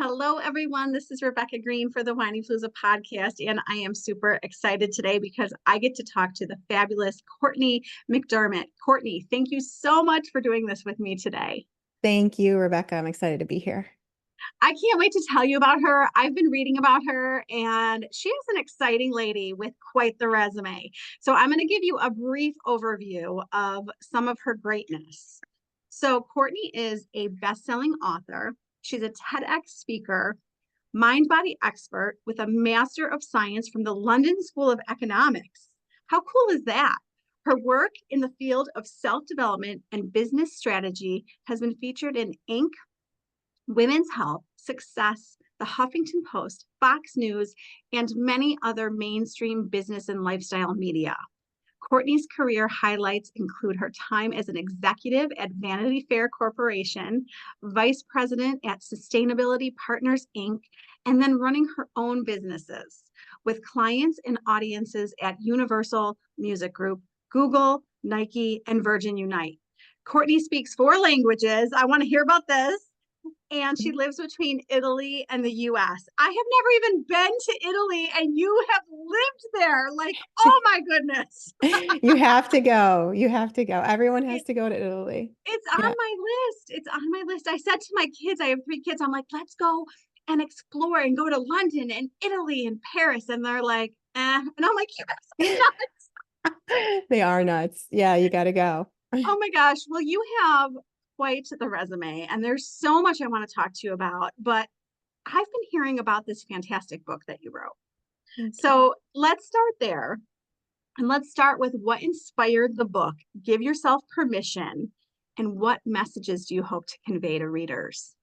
Hello, everyone. This is Rebecca Greene for the Whinypaluza Podcast, and I am super excited today because I get to talk to the fabulous Cortney McDermott. Cortney, thank you so much for doing this with me today. Thank you, Rebecca. I'm excited to be here. I can't wait to tell you about her. I've been reading about her, and she is an exciting lady with quite the resume. So I'm going to give you a brief overview of some of her greatness. So Cortney is a best-selling author. She's a TEDx speaker, mind-body expert with a Master of Science from the London School of Economics. How cool is that? Her work in the field of self-development and business strategy has been featured in Inc., Women's Health, Success, the Huffington Post, Fox News, and many other mainstream business and lifestyle media. Cortney's career highlights include her time as an executive at Vanity Fair Corporation, vice president at Sustainability Partners, Inc., and then running her own businesses with clients and audiences at Universal Music Group, Google, Nike, and Virgin Unite. Cortney speaks 4 languages. I want to hear about this. And she lives between Italy and the US. I have never even been to Italy, and you have lived there. Like, oh my goodness. You have to go. You have to go. Everyone has to go to Italy. It's on Yeah. my list. It's on my list. I said to my kids, I have 3 kids, I'm like, let's go and explore and go to London and Italy and Paris. And they're like, eh. And I'm like, you guys are nuts. They are nuts. Yeah, you got to go. Oh my gosh. Well, you have quite the resume, and there's so much I want to talk to you about, but I've been hearing about this fantastic book that you wrote. So let's start there. And let's start with what inspired the book. Give yourself permission. And what messages do you hope to convey to readers?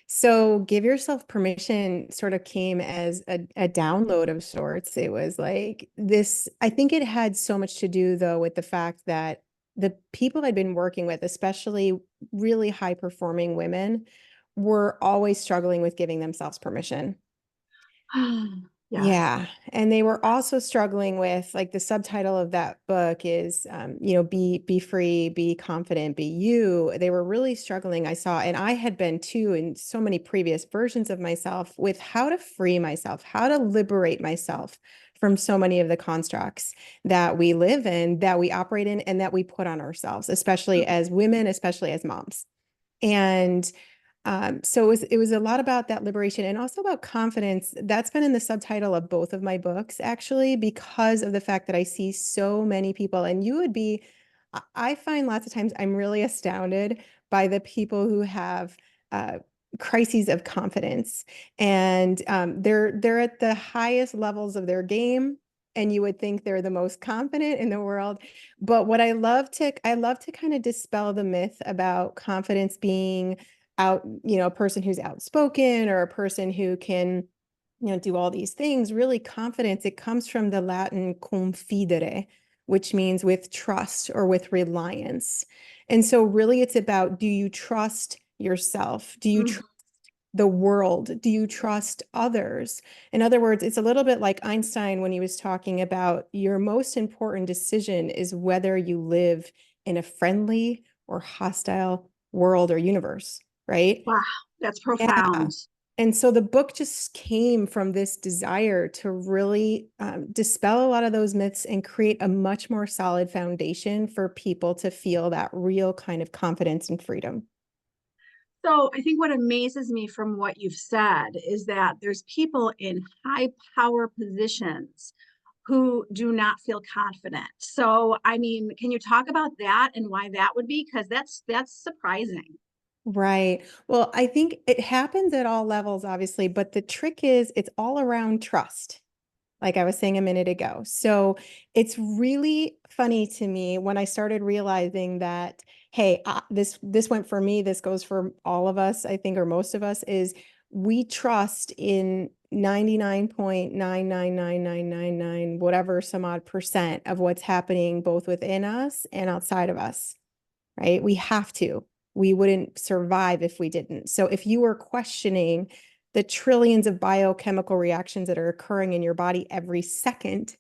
So give yourself permission sort of came as a download of sorts. It was like this, I think it had so much to do though with the fact that the people I'd been working with, especially really high performing women, were always struggling with giving themselves permission. Yes. Yeah. And they were also struggling with, like, the subtitle of that book is, be free, be confident, be you. They were really struggling. I saw, and I had been too, in so many previous versions of myself, with how to free myself, how to liberate myself from so many of the constructs that we live in, that we operate in, and that we put on ourselves, especially as women, especially as moms. And so it was a lot about that liberation and also about confidence. That's been in the subtitle of both of my books, actually, because of the fact that I see so many people, and I find lots of times I'm really astounded by the people who have crises of confidence, and they're at the highest levels of their game. And you would think they're the most confident in the world. But what I love to kind of dispel the myth about confidence being a person who's outspoken or a person who can, do all these things. Really, confidence, it comes from the Latin confidere, which means with trust or with reliance. And so really it's about, do you trust yourself? Do you trust the world? Do you trust others? In other words, it's a little bit like Einstein when he was talking about your most important decision is whether you live in a friendly or hostile world or universe, right? Wow, that's Yeah. profound. And so the book just came from this desire to really dispel a lot of those myths and create a much more solid foundation for people to feel that real kind of confidence and freedom. So I think what amazes me from what you've said is that there's people in high power positions who do not feel confident. So, I mean, can you talk about that and why that would be? Because that's surprising. Right. Well, I think it happens at all levels, obviously, but the trick is it's all around trust, like I was saying a minute ago. So it's really funny to me when I started realizing that, hey, this went for me, this goes for all of us, I think, or most of us, is we trust in 99.999999 whatever some odd percent of what's happening both within us and outside of us, right? We have to. We wouldn't survive if we didn't. So if you were questioning the trillions of biochemical reactions that are occurring in your body every second,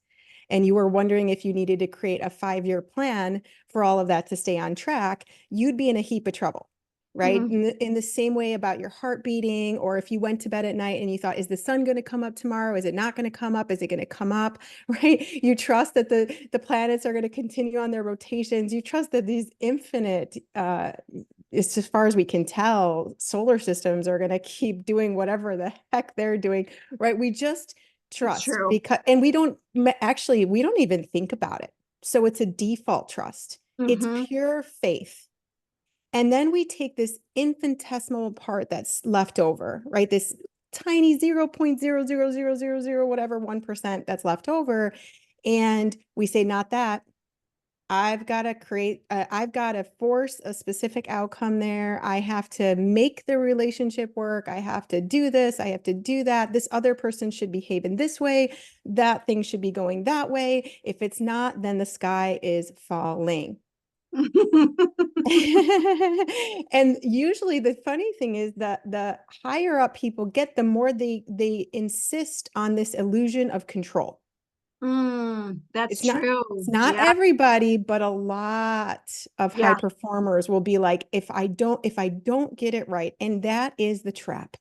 and you were wondering if you needed to create a 5-year plan for all of that to stay on track, you'd be in a heap of trouble. right? In the same way about your heart beating, or if you went to bed at night and you thought, is the sun going to come up tomorrow? Is it not going to come up? Is it going to come up? Right? You trust that the planets are going to continue on their rotations. You trust that these infinite, as far as we can tell, solar systems are going to keep doing whatever the heck they're doing, right? We just It's trust, true. because, and we don't even think about it. So it's a default trust. It's Mm-hmm. pure faith. And then we take this infinitesimal part that's left over, right? This tiny 0.00000 whatever 1% that's left over. And we say, not that. I've got to force a specific outcome there. I have to make the relationship work. I have to do this. I have to do that. This other person should behave in this way. That thing should be going that way. If it's not, then the sky is falling. And usually the funny thing is that the higher up people get, the more they insist on this illusion of control. That's It's not, true. it's not Yeah. everybody, but a lot of high Yeah. performers will be like, if I don't get it right, and that is the trap.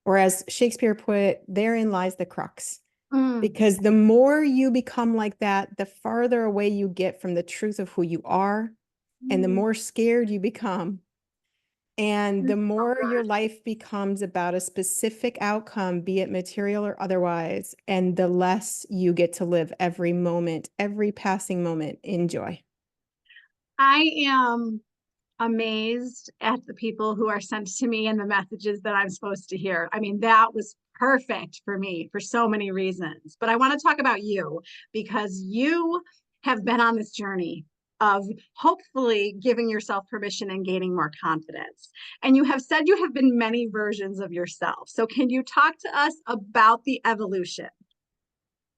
Or as Shakespeare put it, therein lies the crux. Mm. Because the more you become like that, the farther away you get from the truth of who you are, and the Mm. more scared you become. And the That's so more your good. life becomes about a specific outcome, be it material or otherwise, and the less you get to live every moment, every passing moment in joy. I am amazed at the people who are sent to me and the messages that I'm supposed to hear. I mean, that was perfect for me for so many reasons. But I want to talk about you because you have been on this journey of hopefully giving yourself permission and gaining more confidence. And you have said you have been many versions of yourself. So, can you talk to us about the evolution?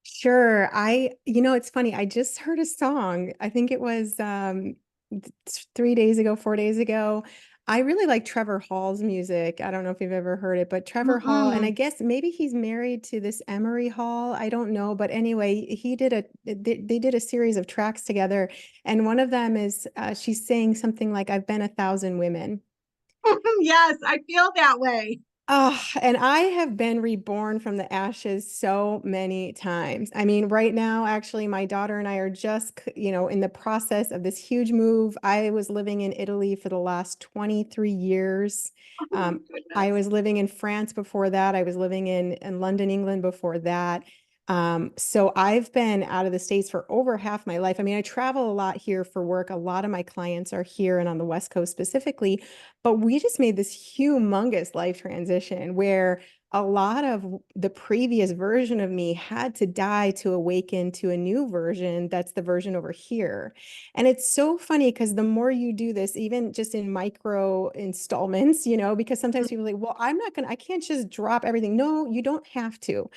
Sure. It's funny. I just heard a song. I think it was 3 days ago, 4 days ago. I really like Trevor Hall's music. I don't know if you've ever heard it, but Trevor Hall, and I Mm-mm. guess maybe he's married to this Emery Hall. I don't know, but anyway, they did a series of tracks together, and one of them is she's saying something like, "I've been 1,000 women." Yes, I feel that way. Oh, and I have been reborn from the ashes so many times. I mean, right now, actually, my daughter and I are just, in the process of this huge move. I was living in Italy for the last 23 years. Oh my Um, I goodness. was living in France before that. I was living in London, England before that. So I've been out of the States for over half my life. I mean, I travel a lot here for work. A lot of my clients are here and on the West Coast specifically. But we just made this humongous life transition where a lot of the previous version of me had to die to awaken to a new version. That's the version over here. And it's so funny because the more you do this, even just in micro installments, because sometimes people are like, well, I can't just drop everything. No, you don't have to.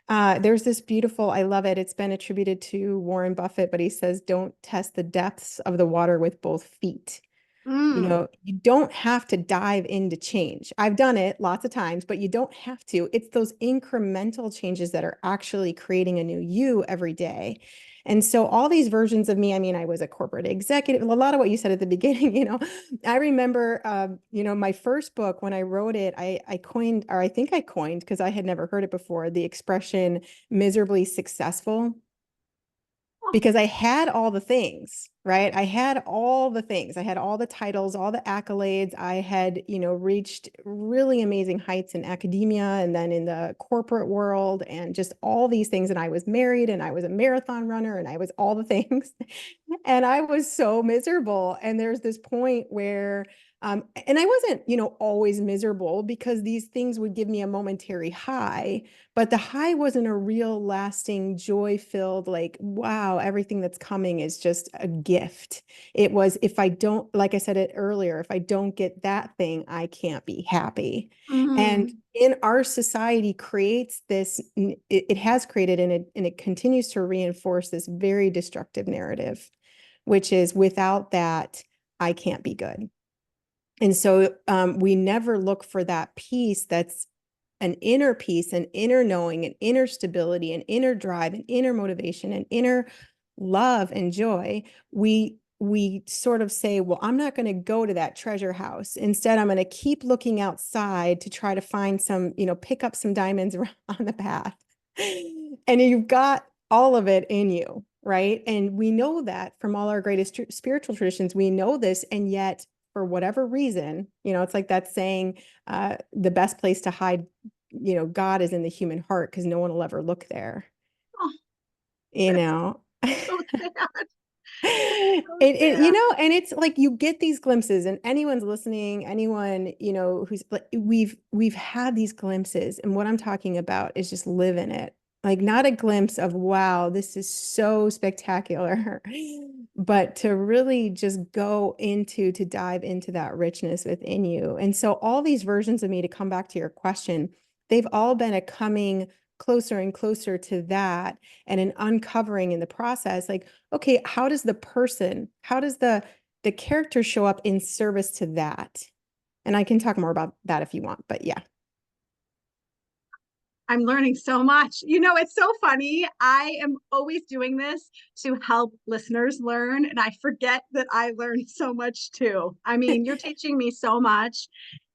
There's this beautiful, I love it. It's been attributed to Warren Buffett, but he says, don't test the depths of the water with both feet. Mm. You don't have to dive into change. I've done it lots of times, but you don't have to. It's those incremental changes that are actually creating a new you every day. And so all these versions of me, I mean, I was a corporate executive, a lot of what you said at the beginning, I remember, my first book, when I wrote it, I coined, or I think I coined, because I had never heard it before, the expression miserably successful, because I had all the things, right? I had all the things. I had all the titles, all the accolades. I had, reached really amazing heights in academia and then in the corporate world and just all these things. And I was married and I was a marathon runner and I was all the things. And I was so miserable. And there's this point where, and I wasn't, always miserable, because these things would give me a momentary high, but the high wasn't a real lasting joy filled, like, wow, everything that's coming is just a gift. It was, if I don't, like I said it earlier, if I don't get that thing, I can't be happy. And Mm. in our society creates this, it has created, and it continues to reinforce this very destructive narrative, which is, without that, I can't be good. And so we never look for that peace that's an inner peace, an inner knowing, an inner stability, an inner drive, an inner motivation, an inner love and joy. We we sort of say, well, I'm not going to go to that treasure house. Instead, I'm going to keep looking outside to try to find some, pick up some diamonds on the path. And you've got all of it in you, right? And we know that from all our greatest spiritual traditions, we know this. And yet, for whatever reason, it's like that saying, the best place to hide, God is in the human heart, because no one will ever look there, Oh, you that's know? so sad. So It sad. and it's like you get these glimpses, and anyone's listening, anyone, who's like, we've had these glimpses, and what I'm talking about is just live in it. Like, not a glimpse of, wow, this is so spectacular, but to really just to dive into that richness within you. And so all these versions of me, to come back to your question, they've all been a coming closer and closer to that, and an uncovering in the process. Like, okay, how does the character show up in service to that? And I can talk more about that if you want, but yeah. I'm learning so much. It's so funny. I am always doing this to help listeners learn, and I forget that I learned so much too. I mean, you're teaching me so much.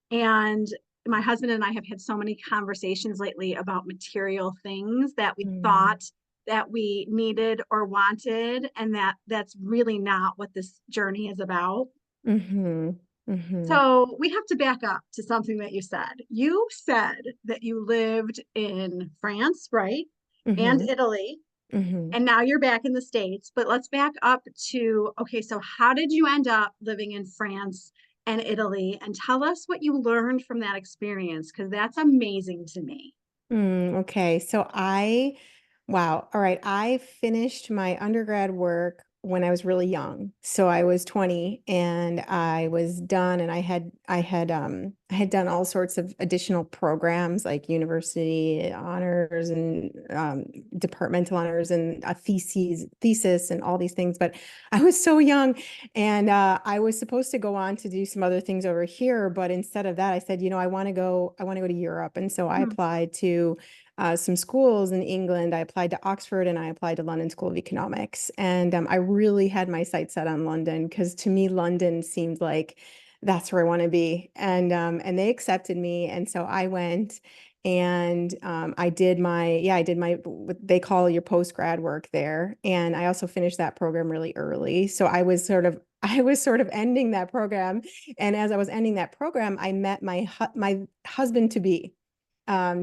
And my husband and I have had so many conversations lately about material things that we Mm, thought that we needed or wanted, and that's really not what this journey is about. mm-hmm, mm-hmm, So we have to back up to something that you said. You said that you lived in France, right? And mm-hmm, Italy, mm-hmm. and now you're back in the States. But let's back up to, okay, so how did you end up living in France and Italy? And tell us what you learned from that experience, because that's amazing to me. Okay. Wow. All right. I finished my undergrad work when I was really young. So I was 20 and I was done, and I had done all sorts of additional programs like university honors and departmental honors and a thesis and all these things. But I was so young, and I was supposed to go on to do some other things over here. But instead of that, I said, I want to go to Europe. And so I Hmm. applied to some schools in England. I applied to Oxford, and I applied to London School of Economics. And I really had my sights set on London, because to me, London seemed like that's where I want to be. And they accepted me. And so I went, and I did my, what they call your post grad work there. And I also finished that program really early. So I was sort of ending that program. And as I was ending that program, I met my husband to be.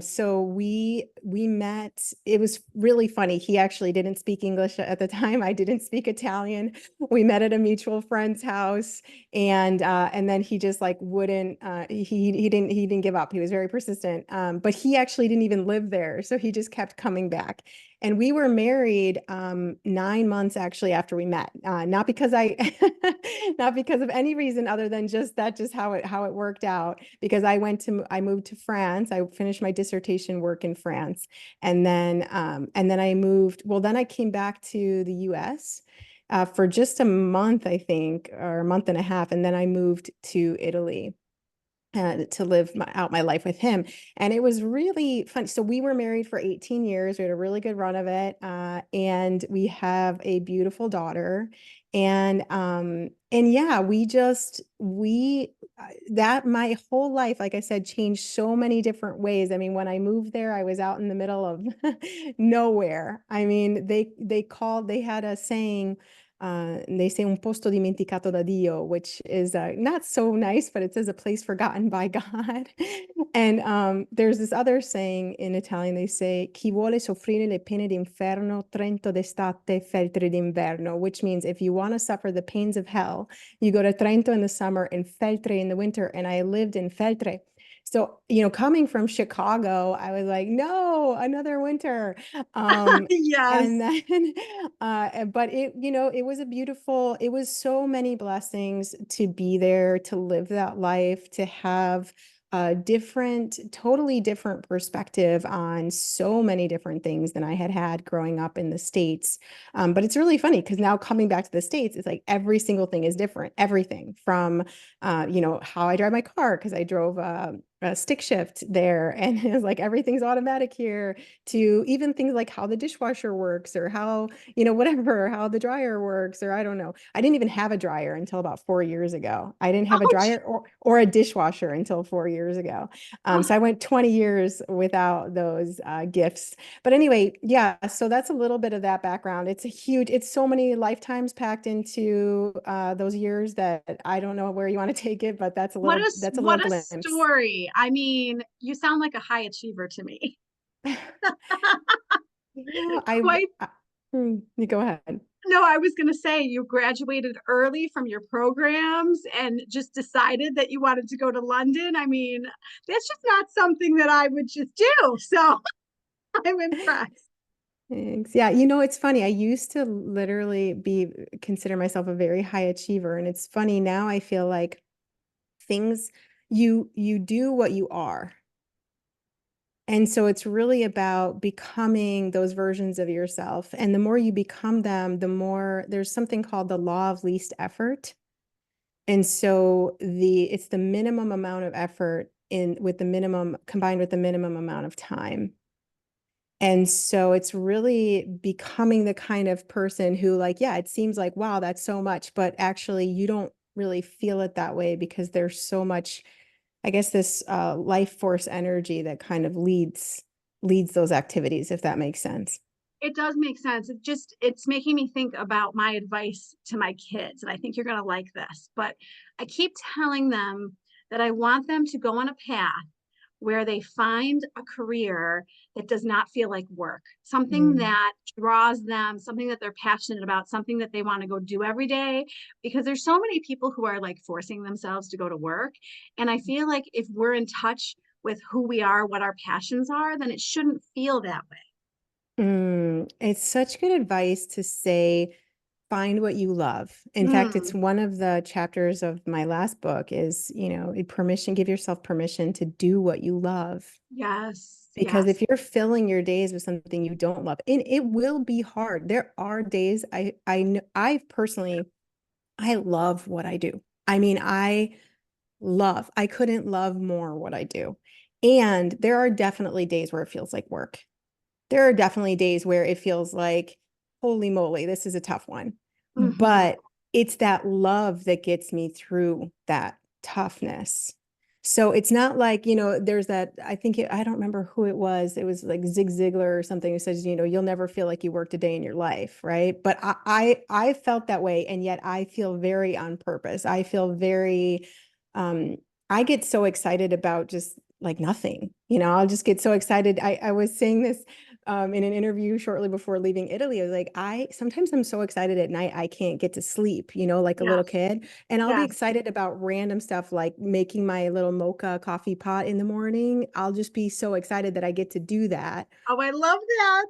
So we met. It was really funny. He actually didn't speak English at the time. I didn't speak Italian. We met at a mutual friend's house, and then he just like wouldn't. He didn't give up. He was very persistent. But he actually didn't even live there, so he just kept coming back. And we were married 9 months actually after we met. Not because not because of any reason other than just how it worked out. Because I moved to France. I finished my dissertation work in France, and then I moved. Well, then I came back to the U.S. For just a month, I think, or a month and a half, and then I moved to Italy to live out my life with him. And it was really fun. So we were married for 18 years. We had a really good run of it. And we have a beautiful daughter. And yeah, that my whole life, like I said, changed so many different ways. I mean, when I moved there, I was out in the middle of nowhere. I mean, they had a saying, they say un posto dimenticato da Dio, which is not so nice, but it says a place forgotten by God. And there's this other saying in Italian, they say, chi vuole soffrire le pene d'inferno, Trento d'estate, Feltre d'inverno, which means if you want to suffer the pains of hell, you go to Trento in the summer and Feltre in the winter. And I lived in Feltre. So, coming from Chicago, I was like, no, another winter. Um, and Yes. then, but it was so many blessings to be there, to live that life, to have a totally different perspective on so many different things than I had had growing up in the States. But it's really funny because now coming back to the States, it's like every single thing is different. Everything from, how I drive my car, because I drove stick shift there. And it was like, everything's automatic here, to even things like how the dishwasher works, or how, whatever, how the dryer works, or I don't know. I didn't even have a dryer until about 4 years ago. I didn't have a Oh, dryer or a dishwasher until 4 years ago. So I went 20 years without those gifts. But anyway, yeah, so that's a little bit of that background. It's so many lifetimes packed into those years that I don't know where you want to take it, but that's a little what a glimpse. story. I mean, you sound like a high achiever to me. Yeah, Quite. you go ahead. No, I was going to say you graduated early from your programs and just decided that you wanted to go to London. I mean, that's just not something that I would just do. So I'm impressed. Thanks. Yeah, it's funny. I used to literally consider myself a very high achiever, and it's funny now. I feel like things you do what you are. And so it's really about becoming those versions of yourself. And the more you become them, the more there's something called the law of least effort. And so it's the minimum amount of effort with the minimum combined with the minimum amount of time. And so it's really becoming the kind of person who, like, yeah, it seems like, wow, that's so much, but actually you don't really feel it that way, because there's so much, I guess, this life force energy that kind of leads those activities, if that makes sense. It does make sense. It's making me think about my advice to my kids. And I think you're going to like this, but I keep telling them that I want them to go on a path where they find a career that does not feel like work, something Mm. that draws them, something that they're passionate about, something that they want to go do every day. Because there's so many people who are like forcing themselves to go to work. And I feel like if we're in touch with who we are, what our passions are, then it shouldn't feel that way. It's such good advice to say, find what you love. In fact, it's Mm, one of the chapters of my last book is, give yourself permission to do what you love. yes, Because yes. if you're filling your days with something you don't love, and it will be hard. There are days I personally, I love what I do. I mean, I couldn't love more what I do. And there are definitely days where it feels like work. There are definitely days where it feels like, holy moly, this is a tough one. Mm-hmm. But it's that love that gets me through that toughness. So it's not like, there's that, I don't remember who it was. It was like Zig Ziglar or something who says, you'll never feel like you worked a day in your life, right? But I felt that way, and yet I feel very on purpose. I feel very, um, I get so excited about just like nothing, I'll just get so excited. I was saying this in an interview shortly before leaving Italy. I was like, sometimes I'm so excited at night, I can't get to sleep, like a little Yes, kid. And I'll be yes. excited about random stuff like making my little mocha coffee pot in the morning. I'll just be so excited that I get to do that. Oh, I love that.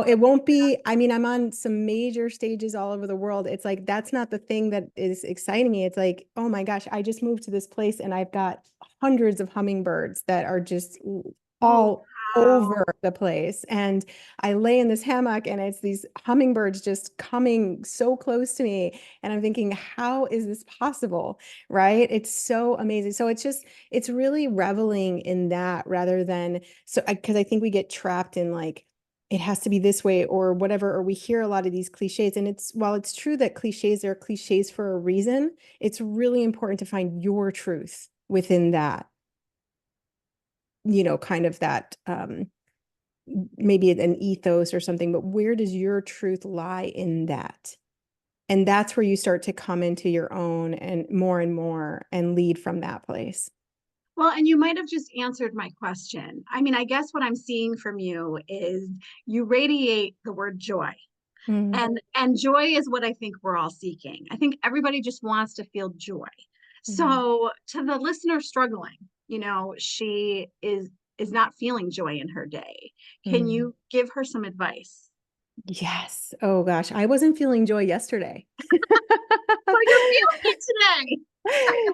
It won't be, I mean, I'm on some major stages all over the world. It's like, that's not the thing that is exciting me. It's like, oh my gosh, I just moved to this place and I've got hundreds of hummingbirds that are just Oh, all wow. over the place. And I lay in this hammock and it's these hummingbirds just coming so close to me. And I'm thinking, how is this possible? Right? It's so amazing. So it's really reveling in that rather than, because I think we get trapped in like, it has to be this way or whatever, or we hear a lot of these cliches. And while it's true that cliches are cliches for a reason, it's really important to find your truth within that, kind of that, maybe an ethos or something, but where does your truth lie in that? And that's where you start to come into your own and more and lead from that place. Well, and you might have just answered my question. I mean, I guess what I'm seeing from you is you radiate the word joy. Mm, And joy is what I think we're all seeking. I think everybody just wants to feel joy. mm, So to the listener struggling, she is not feeling joy in her day. Can mm. you give her some advice? Yes. Oh gosh, I wasn't feeling joy yesterday. Well, you're feeling it today.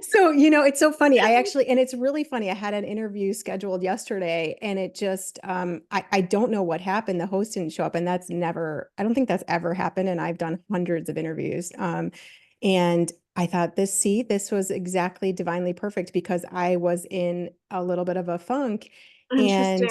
So, it's so funny. And it's really funny. I had an interview scheduled yesterday and it just, I don't know what happened. The host didn't show up, and I don't think that's ever happened. And I've done hundreds of interviews. And I thought this was exactly divinely perfect because I was in a little bit of a funk. And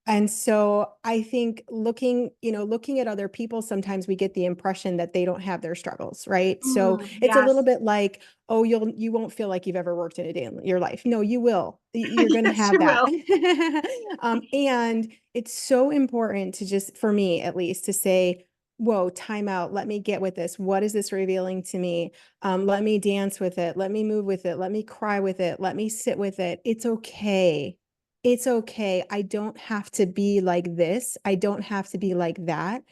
Interesting. so I think looking at other people, sometimes we get the impression that they don't have their struggles, right? So it's a little Yes, bit like, oh, you won't feel like you've ever worked in a day in your life. No, you will. You're going to yes, have you that. will. And it's so important to just, for me at least, to say, whoa, time out. Let me get with this. What is this revealing to me? Let me dance with it. Let me move with it. Let me cry with it. Let me sit with it. It's okay. It's okay. I don't have to be like this. I don't have to be like that.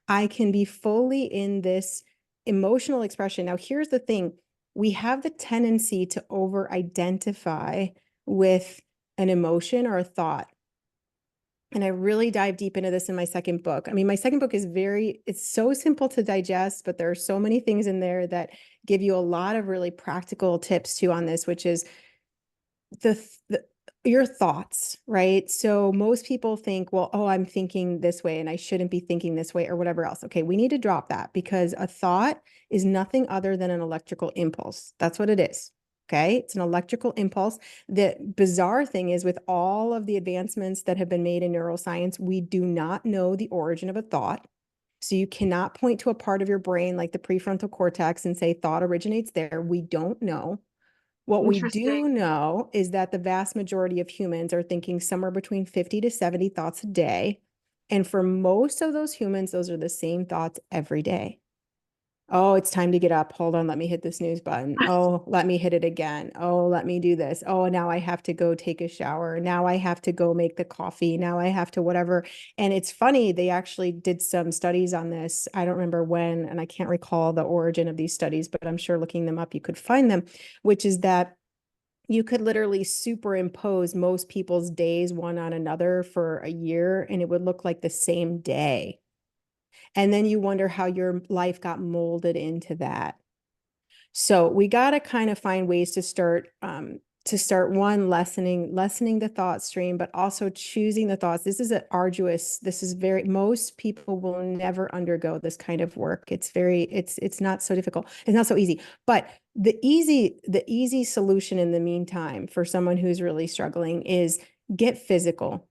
I can be fully in this emotional expression. Now, here's the thing. We have the tendency to over identify with an emotion or a thought. And I really dive deep into this in my second book. I mean, my second book is it's so simple to digest, but there are so many things in there that give you a lot of really practical tips too on this, which is the your thoughts, right? So most people think, well, oh, I'm thinking this way and I shouldn't be thinking this way or whatever else. Okay, we need to drop that because a thought is nothing other than an electrical impulse. That's what it is. Okay, it's an electrical impulse. The bizarre thing is, with all of the advancements that have been made in neuroscience, we do not know the origin of a thought. So you cannot point to a part of your brain like the prefrontal cortex and say thought originates there. We don't know. What we Interesting. do know is that the vast majority of humans are thinking somewhere between 50 to 70 thoughts a day. And for most of those humans, those are the same thoughts every day. Oh, it's time to get up. Hold on, let me hit the snooze button. Oh, let me hit it again. Oh, let me do this. Oh, now I have to go take a shower. Now I have to go make the coffee. Now I have to whatever. And it's funny, they actually did some studies on this. I don't remember when, and I can't recall the origin of these studies, but I'm sure looking them up, you could find them, which is that you could literally superimpose most people's days one on another for a year, and it would look like the same day. And then you wonder how your life got molded into that. So we got to kind of find ways to start one, lessening the thought stream, but also choosing the thoughts. This is most people will never undergo this kind of work. It's not so difficult. It's not so easy, but the easy solution in the meantime for someone who's really struggling is get physical.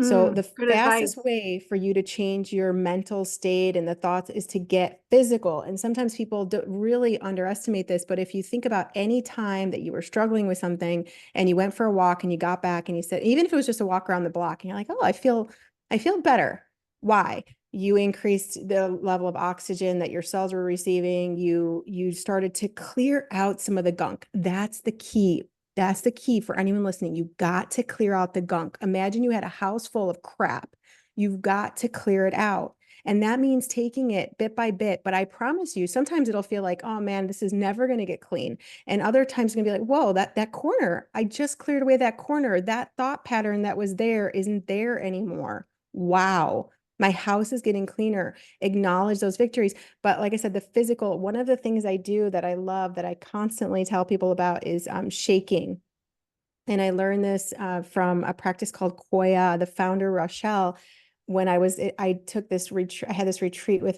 So the Good fastest advice. way for you to change your mental state and the thoughts is to get physical. And sometimes people don't really underestimate this, but if you think about any time that you were struggling with something and you went for a walk and you got back and you said, even if it was just a walk around the block, and you're like, oh, I feel better. Why? You increased the level of oxygen that your cells were receiving. You started to clear out some of the gunk. That's the key. That's the key for anyone listening. You've got to clear out the gunk. Imagine you had a house full of crap. You've got to clear it out. And that means taking it bit by bit. But I promise you, sometimes it'll feel like, oh man, this is never going to get clean. And other times it's going to be like, whoa, that corner, I just cleared away that corner. That thought pattern that was there isn't there anymore. Wow. My house is getting cleaner. Acknowledge those victories. But like I said, the physical, one of the things I do that I love that I constantly tell people about is shaking. And I learned this from a practice called Koya, the founder, Rochelle. I took this retreat, I had this retreat with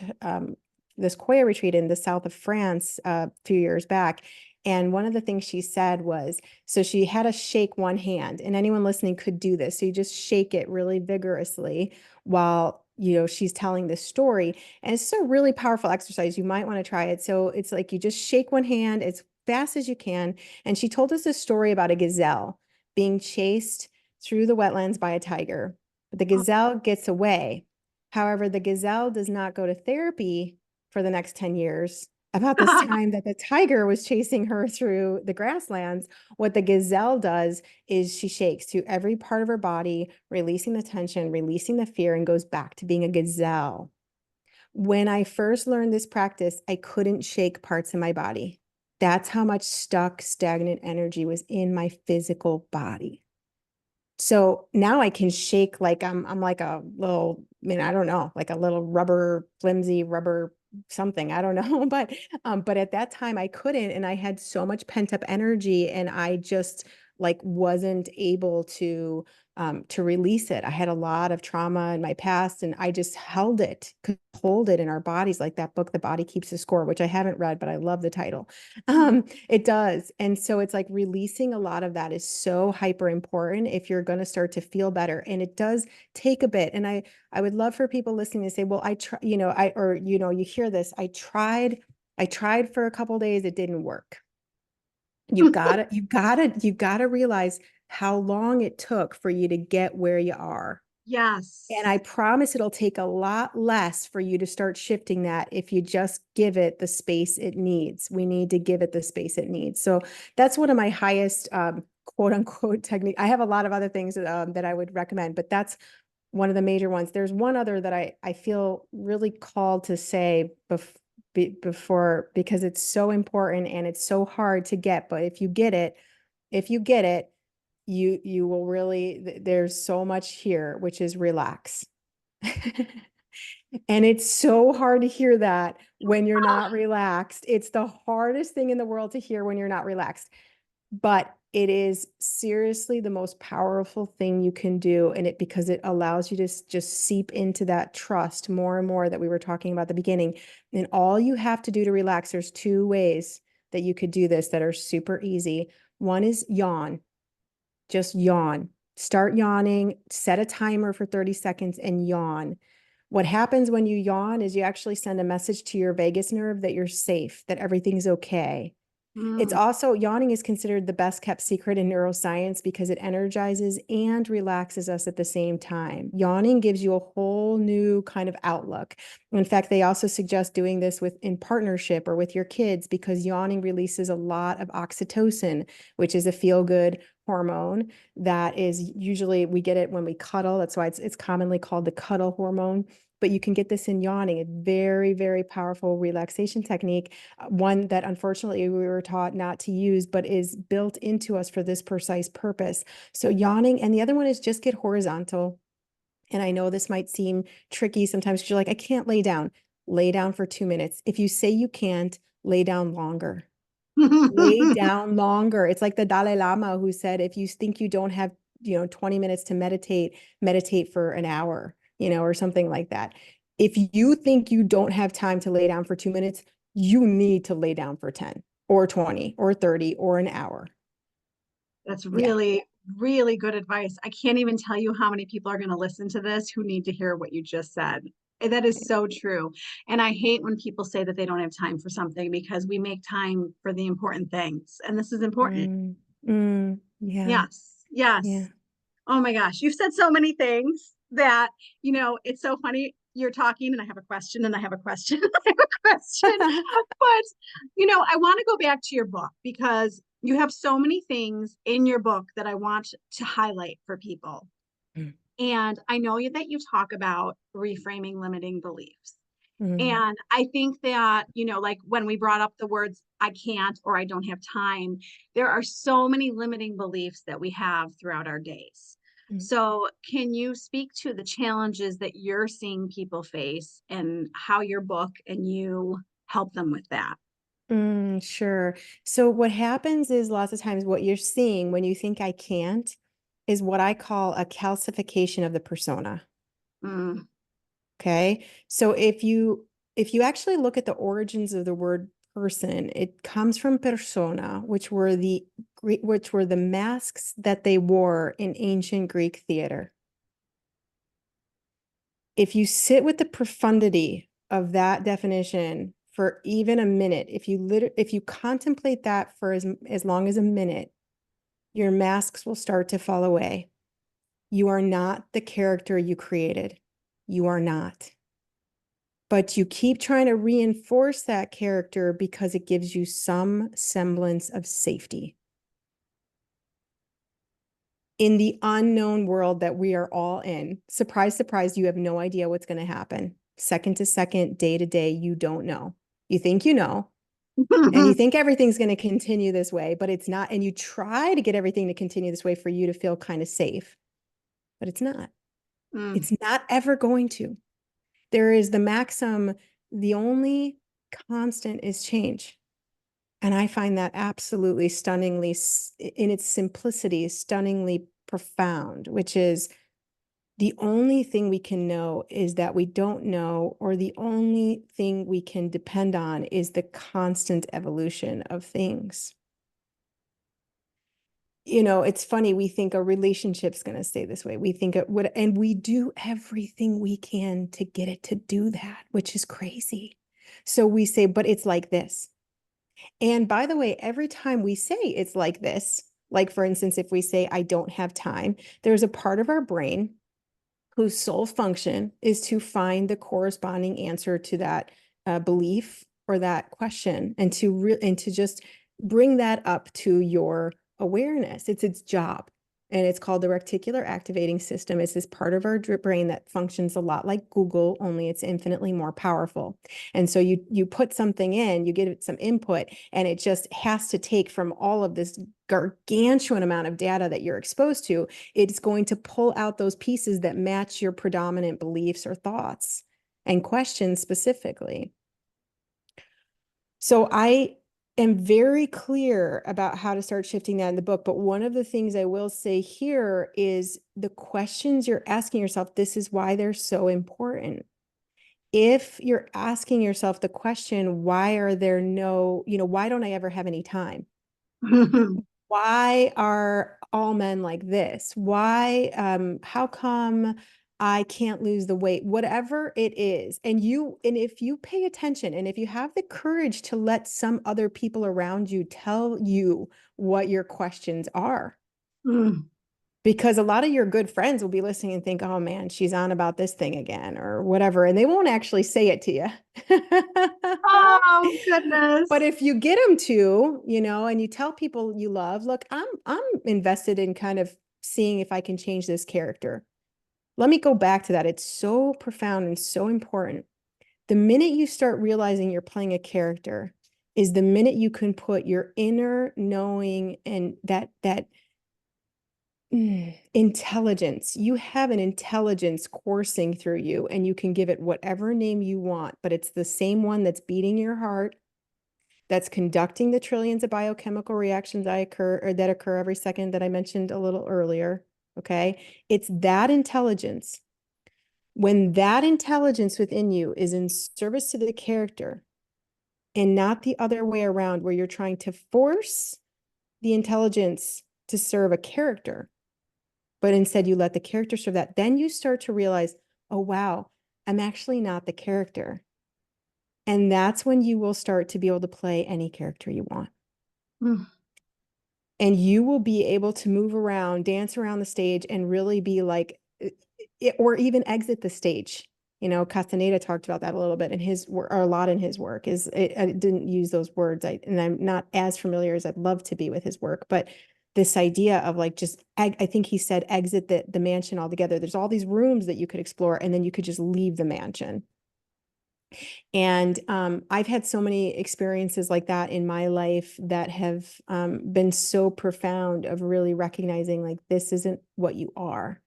this Koya retreat in the south of France a few years back. And one of the things she said was, so she had us shake one hand, and anyone listening could do this. So you just shake it really vigorously while, she's telling this story. And it's a really powerful exercise. You might want to try it. So it's like you just shake one hand as fast as you can. And she told us this story about a gazelle being chased through the wetlands by a tiger. But the gazelle gets away. However, the gazelle does not go to therapy for the next 10 years. About this time that the tiger was chasing her through the grasslands, what the gazelle does is she shakes to every part of her body, releasing the tension, releasing the fear, and goes back to being a gazelle. When I first learned this practice, I couldn't shake parts of my body. That's how much stuck, stagnant energy was in my physical body. So now I can shake like I'm like a little, I don't know, like a little rubber, flimsy rubber something. I don't know. But at that time I couldn't, and I had so much pent up energy, and I just like wasn't able to to release it. I had a lot of trauma in my past, and I just held it, could hold it in our bodies, like that book, The Body Keeps the Score, which I haven't read, but I love the title. It does. And so it's like releasing a lot of that is so hyper important if you're going to start to feel better. And it does take a bit. And I would love for people listening to say, well, I try, you hear this, I tried for a couple of days, it didn't work. You gotta realize how long it took for you to get where you are. And I Yes. promise it'll take a lot less for you to start shifting that if you just give it the space it needs. We need to give it the space it needs. So that's one of my highest quote unquote technique. I have a lot of other things that I would recommend, but that's one of the major ones. There's one other that I feel really called to say before, because it's so important and it's so hard to get. But if you get it, you will really, there's so much here, which is relax. And it's so hard to hear that when you're not relaxed. It's the hardest thing in the world to hear when you're not relaxed, but it is seriously the most powerful thing you can do. And because it allows you to just seep into that trust more and more that we were talking about at the beginning. And all you have to do to relax, there's two ways that you could do this that are super easy. One is yawn. Just yawn. Start yawning, set a timer for 30 seconds and yawn. What happens when you yawn is you actually send a message to your vagus nerve that you're safe, that everything's okay. It's Mm. also, yawning is considered the best kept secret in neuroscience because it energizes and relaxes us at the same time. Yawning gives you a whole new kind of outlook. In fact, they also suggest doing this in partnership or with your kids, because yawning releases a lot of oxytocin, which is a feel-good hormone that is usually, we get it when we cuddle. That's why it's commonly called the cuddle hormone. But you can get this in yawning, a very, very powerful relaxation technique, one that unfortunately we were taught not to use, but is built into us for this precise purpose. So yawning, and the other one is just get horizontal. And I know this might seem tricky sometimes because you're like, I can't lay down. Lay down for 2 minutes. If you say you can't, lay down longer. Lay down longer. It's like the Dalai Lama who said, if you think you don't have, 20 minutes to meditate for an hour, or something like that. If you think you don't have time to lay down for 2 minutes, you need to lay down for 10 or 20 or 30 or an hour. That's Yeah. really, really good advice. I can't even tell you how many people are going to listen to this who need to hear what you just said. That is so true. And I hate when people say that they don't have time for something, because we make time for the important things. And this is important. Yeah. Yes. Yes. Yeah. Oh my gosh. You've said so many things that, it's so funny. You're talking and I have a question and I have a question. And I have a question. But, I want to go back to your book, because you have so many things in your book that I want to highlight for people. Mm. And I know that you talk about reframing limiting beliefs. Mm. And I think that, like when we brought up the words, I can't, or I don't have time, there are so many limiting beliefs that we have throughout our days. Mm. So, can you speak to the challenges that you're seeing people face and how your book and you help them with that? Sure. So what happens is lots of times what you're seeing when you think I can't is what I call a calcification of the persona. Mm, Okay. So if you actually look at the origins of the word person, it comes from persona, which were the masks that they wore in ancient Greek theater. If you sit with the profundity of that definition for even a minute, if you contemplate that for as long as a minute, your masks will start to fall away. You are not the character you created. You are not. But you keep trying to reinforce that character because it gives you some semblance of safety. In the unknown world that we are all in, surprise, surprise, you have no idea what's going to happen. Second to second, day to day, you don't know. You think you know, and you think everything's going to continue this way, but it's not. And you try to get everything to continue this way for you to feel kind of safe, but it's not. mm, It's not ever going to. There is the maxim, the only constant is change. And I find that absolutely stunningly, in its simplicity, stunningly profound, which is the only thing we can know is that we don't know, or the only thing we can depend on is the constant evolution of things. You know, it's funny, we think a relationship's going to stay this way. We think it would, and we do everything we can to get it to do that, which is crazy. So we say, but it's like this. And by the way, every time we say it's like this, like for instance, if we say, I don't have time, there's a part of our brain whose sole function is to find the corresponding answer to that belief or that question, and to just bring that up to your awareness. It's its job. And it's called the reticular activating system. It's this part of our brain that functions a lot like Google, only it's infinitely more powerful. And so you put something in, you give it some input, and it just has to take from all of this gargantuan amount of data that you're exposed to. It's going to pull out those pieces that match your predominant beliefs or thoughts and questions specifically. So I am very clear about how to start shifting that in the book. But one of the things I will say here is the questions you're asking yourself, this is why they're so important. If you're asking yourself the question, why are there no, why don't I ever have any time? Why are all men like this? Why, how come I can't lose the weight? Whatever it is. And if you pay attention, and if you have the courage to let some other people around you tell you what your questions are, because a lot of your good friends will be listening and think, oh man, she's on about this thing again or whatever. And they won't actually say it to you. Oh, goodness. But if you get them to, and you tell people you love, look, I'm invested in kind of seeing if I can change this character. Let me go back to that. It's so profound and so important. The minute you start realizing you're playing a character is the minute you can put your inner knowing and that intelligence. You have an intelligence coursing through you, and you can give it whatever name you want, but it's the same one that's beating your heart, that's conducting the trillions of biochemical reactions that occur every second that I mentioned a little earlier. Okay. It's that intelligence. When that intelligence within you is in service to the character and not the other way around, where you're trying to force the intelligence to serve a character, but instead you let the character serve that, then you start to realize, oh, wow, I'm actually not the character. And that's when you will start to be able to play any character you want. And you will be able to move around, dance around the stage, and really be like, or even exit the stage. Castaneda talked about that a little bit in his work, or a lot in his work. I didn't use those words, and I'm not as familiar as I'd love to be with his work, but this idea of like, just, I think he said, exit the mansion altogether. There's all these rooms that you could explore, and then you could just leave the mansion. And I've had so many experiences like that in my life that have been so profound, of really recognizing like, this isn't what you are.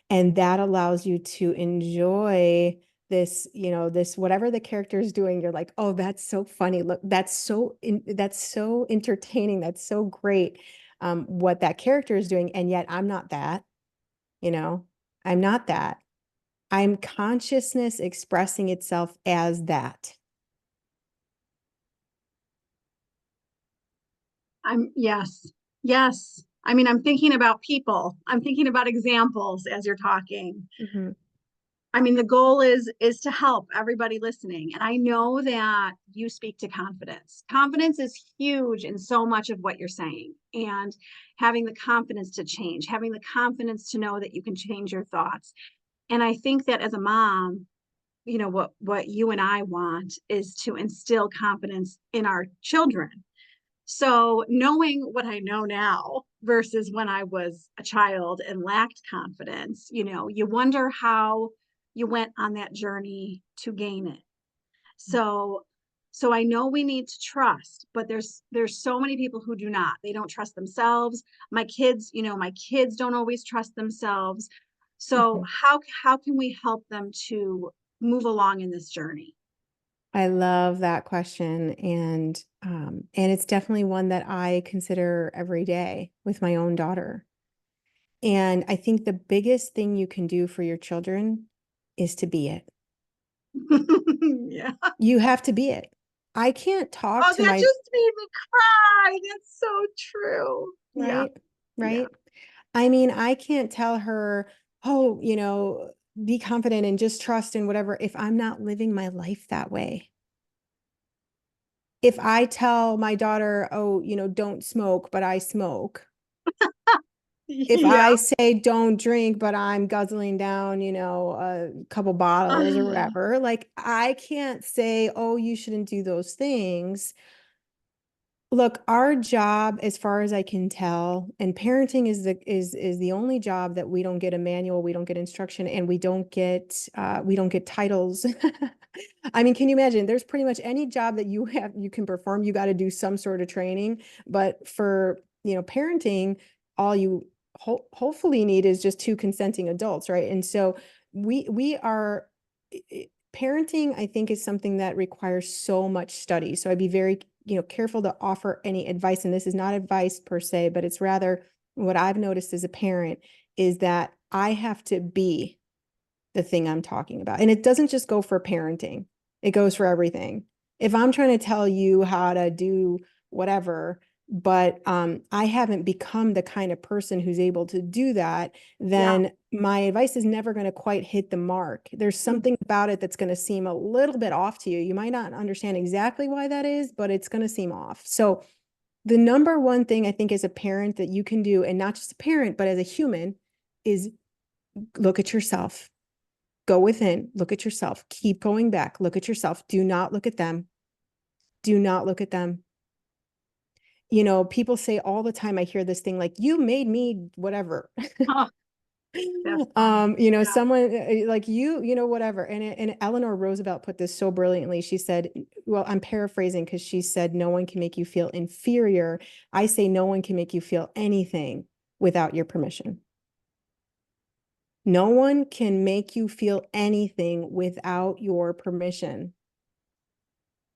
And that allows you to enjoy this, this, whatever the character is doing. You're like, oh, that's so funny. Look, that's so entertaining. That's so great. What that character is doing. And yet I'm not that, I'm not that. I'm consciousness expressing itself as that. Yes. I mean, I'm thinking about people. I'm thinking about examples as you're talking. Mm-hmm. I mean, the goal is to help everybody listening. And I know that you speak to confidence. Confidence is huge in so much of what you're saying. And having the confidence to change, having the confidence to know that you can change your thoughts. And I think that as a mom, what you and I want is to instill confidence in our children. So knowing what I know now versus when I was a child and lacked confidence, you wonder how you went on that journey to gain it. So I know we need to trust, but there's so many people who do not. They don't trust themselves. My kids don't always trust themselves. So how can we help them to move along in this journey? I love that question. And it's definitely one that I consider every day with my own daughter. And I think the biggest thing you can do for your children is to be it. Yeah. You have to be it. I can't talk Oh, to that my, just made me cry. That's so true. Yeah. right? Yeah. Right. I mean, I can't tell her, oh, be confident and just trust and whatever, if I'm not living my life that way. If I tell my daughter, oh, don't smoke, but I smoke. If Yeah. I say don't drink, but I'm guzzling down, a couple bottles or whatever, like I can't say, oh, you shouldn't do those things. Look, our job, as far as I can tell, and parenting is the only job that we don't get a manual, we don't get instruction, and we don't get titles. I mean, can you imagine? There's pretty much any job that you can perform, you got to do some sort of training. But for parenting, all you hopefully need is just two consenting adults, right? And so we are. Parenting, I think, is something that requires so much study. So I'd be very careful to offer any advice. And this is not advice per se, but it's rather what I've noticed as a parent is that I have to be the thing I'm talking about. And it doesn't just go for parenting, it goes for everything. If I'm trying to tell you how to do whatever, but I haven't become the kind of person who's able to do that, Yeah. then my advice is never going to quite hit the mark. There's something about it that's going to seem a little bit off to you. You might not understand exactly why that is, but it's going to seem off. So the number one thing I think as a parent that you can do, and not just a parent, but as a human, is look at yourself. Go within, look at yourself, keep going back, look at yourself. Do not look at them. Do not look at them. People say all the time, I hear this thing like, you made me whatever. Oh, that's funny. Yeah. Someone like whatever. And Eleanor Roosevelt put this so brilliantly. She said, well, I'm paraphrasing because she said, no one can make you feel inferior. I say no one can make you feel anything without your permission. No one can make you feel anything without your permission.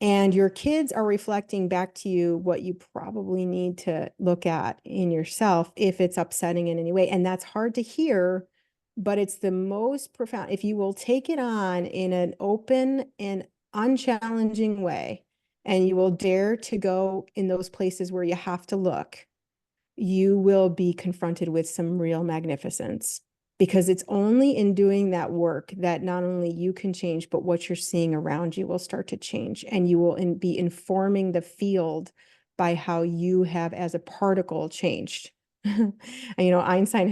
And your kids are reflecting back to you what you probably need to look at in yourself if it's upsetting in any way. And that's hard to hear, but it's the most profound. If you will take it on in an open and unchallenging way, and you will dare to go in those places where you have to look, you will be confronted with some real magnificence, because it's only in doing that work that not only you can change, but what you're seeing around you will start to change, and you will be informing the field by how you have as a particle changed. And, Einstein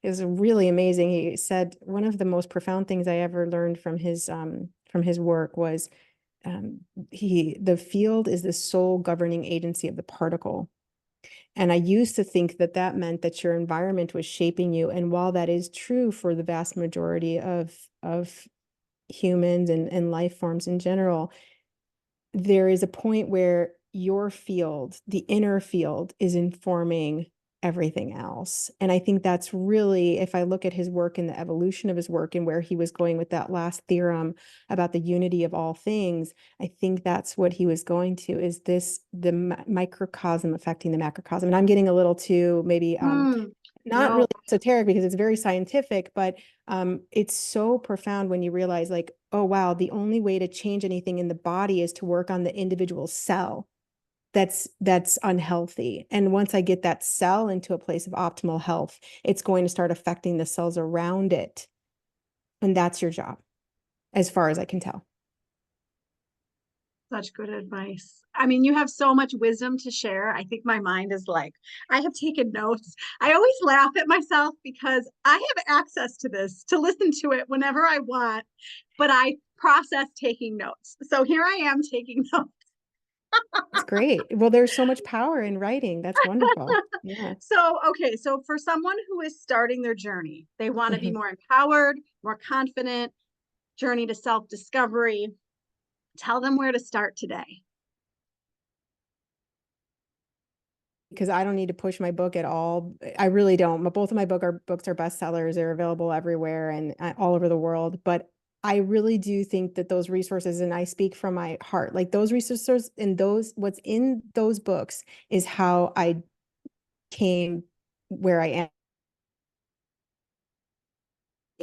is really amazing. He said one of the most profound things I ever learned from his work was the field is the sole governing agency of the particle. And I used to think that that meant that your environment was shaping you. And while that is true for the vast majority of humans and life forms in general, there is a point where your field, the inner field, is informing everything else. And I think that's really, if I look at his work and the evolution of his work and where he was going with that last theorem about the unity of all things, I think that's what he was going to, is the microcosm affecting the macrocosm. And I'm getting a little too maybe not No. really esoteric because it's very scientific, but it's so profound when you realize, like, oh, wow, the only way to change anything in the body is to work on the individual cell that's unhealthy. And once I get that cell into a place of optimal health, it's going to start affecting the cells around it. And that's your job, as far as I can tell. Such good advice. I mean, you have so much wisdom to share. I think my mind is like, I have taken notes. I always laugh at myself because I have access to this to listen to it whenever I want, but I process taking notes. So here I am taking notes. It's great. Well, there's so much power in writing. That's wonderful. Yeah. So, okay. So for someone who is starting their journey, they want to be Mhm. more empowered, more confident, journey to self-discovery. Tell them where to start today. Because I don't need to push my book at all. I really don't. But both of my books are bestsellers. They're available everywhere and all over the world. But I really do think that those resources, and I speak from my heart, like those resources and what's in those books is how I came where I am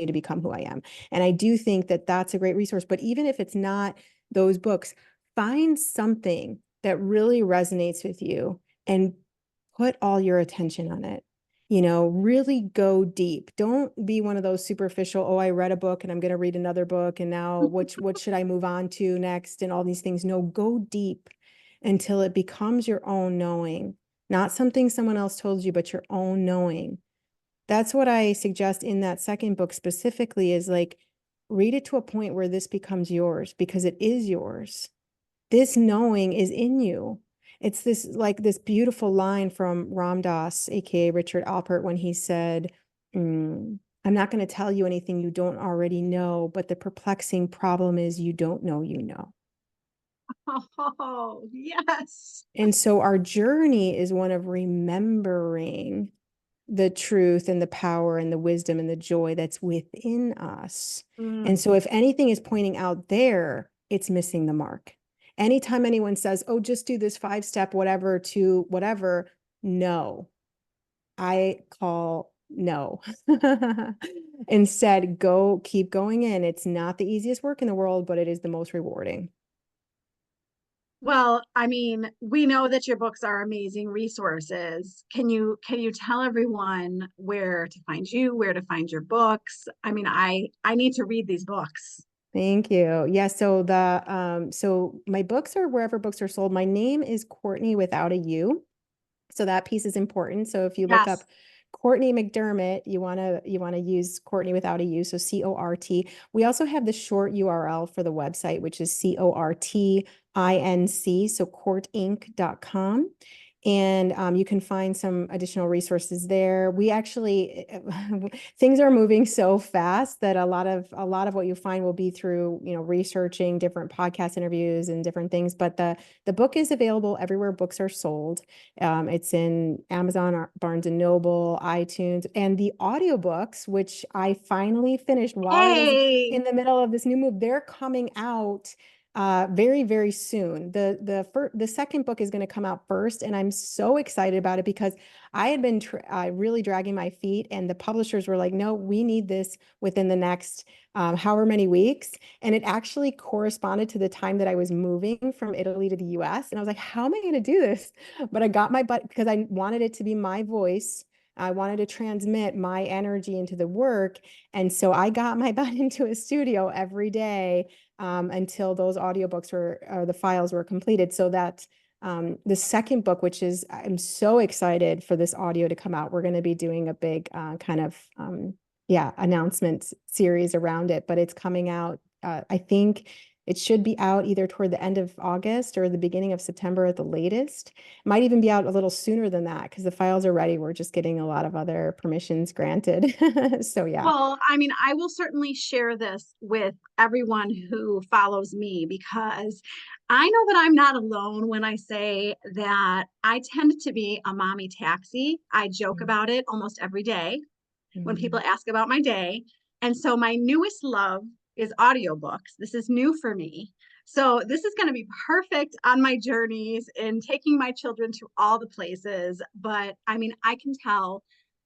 to become who I am. And I do think that that's a great resource. But even if it's not those books, find something that really resonates with you and put all your attention on it. Really go deep. Don't be one of those superficial, oh, I read a book and I'm going to read another book. And now what should I move on to next? And all these things. No, go deep until it becomes your own knowing, not something someone else told you, but your own knowing. That's what I suggest in that second book specifically, is like, read it to a point where this becomes yours, because it is yours. This knowing is in you. It's this beautiful line from Ram Dass, aka Richard Alpert, when he said, I'm not going to tell you anything you don't already know, but the perplexing problem is you don't know you know. Oh, yes. And so our journey is one of remembering the truth and the power and the wisdom and the joy that's within us. And so if anything is pointing out there, it's missing the mark. Anytime anyone says, oh, just do this 5-step, whatever to whatever, no, I call no. Instead, keep going in. It's not the easiest work in the world, but it is the most rewarding. Well, I mean, we know that your books are amazing resources. Can you tell everyone where to find you, where to find your books? I mean, I need to read these books. Thank you. Yeah. So so my books are wherever books are sold. My name is Cortney without a U. So that piece is important. So if you look up Yes. Cortney McDermott, you want to use Cortney without a U. So CORT. We also have the short URL for the website, which is CORTINC. So courtinc.com. And you can find some additional resources there. We actually, things are moving so fast that a lot of what you find will be through, researching different podcast interviews and different things. But the book is available everywhere books are sold. It's in Amazon, Barnes and Noble, iTunes, and the audiobooks, which I finally finished while I was Hey. in the middle of this new move. They're coming out very, very soon. The second book is going to come out first, and I'm so excited about it because I had been really dragging my feet, and the publishers were like, no, we need this within the next however many weeks. And it actually corresponded to the time that I was moving from Italy to the US. And I was like, how am I going to do this? But I got my butt, because I wanted it to be my voice. I wanted to transmit my energy into the work. And so I got my butt into a studio every day until those audiobooks the files were completed. So that the second book, which is, I'm so excited for this audio to come out. We're going to be doing a big kind of, announcement series around it, but it's coming out. I think it should be out either toward the end of August or the beginning of September at the latest. It might even be out a little sooner than that because the files are ready. We're just getting a lot of other permissions granted. So yeah. Well, I mean, I will certainly share this with everyone who follows me, because I know that I'm not alone when I say that I tend to be a mommy taxi. I joke about it almost every day when people ask about my day. And so my newest love is audiobooks. This is new for me. So this is going to be perfect on my journeys and taking my children to all the places. But I mean, I can tell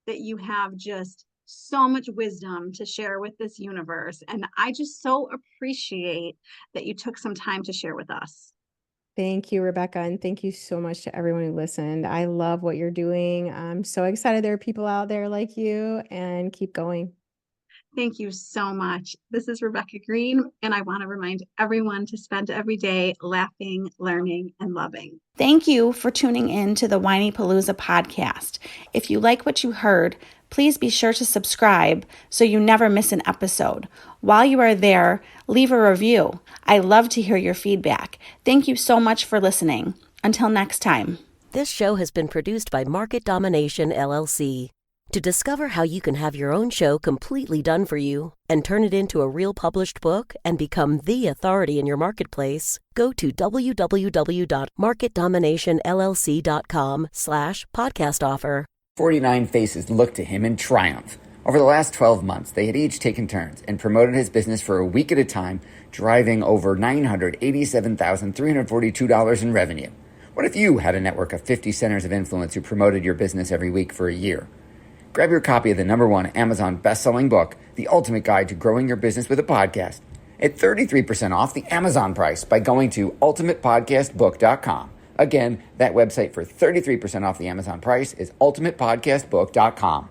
that you have just so much wisdom to share with this universe. And I just so appreciate that you took some time to share with us. Thank you, Rebecca. And thank you so much to everyone who listened. I love what you're doing. I'm so excited there are people out there like you, and keep going. Thank you so much. This is Rebecca Greene, and I want to remind everyone to spend every day laughing, learning, and loving. Thank you for tuning in to the Whinypaluza Podcast. If you like what you heard, please be sure to subscribe so you never miss an episode. While you are there, leave a review. I love to hear your feedback. Thank you so much for listening. Until next time. This show has been produced by Market Domination, LLC. To discover how you can have your own show completely done for you and turn it into a real published book and become the authority in your marketplace, go to www.marketdominationllc.com/podcast offer. 49 faces looked to him in triumph. Over the last 12 months, they had each taken turns and promoted his business for a week at a time, driving over $987,342 in revenue. What if you had a network of 50 centers of influence who promoted your business every week for a year? Grab your copy of the #1 Amazon best-selling book, The Ultimate Guide to Growing Your Business with a Podcast, at 33% off the Amazon price by going to ultimatepodcastbook.com. Again, that website for 33% off the Amazon price is ultimatepodcastbook.com.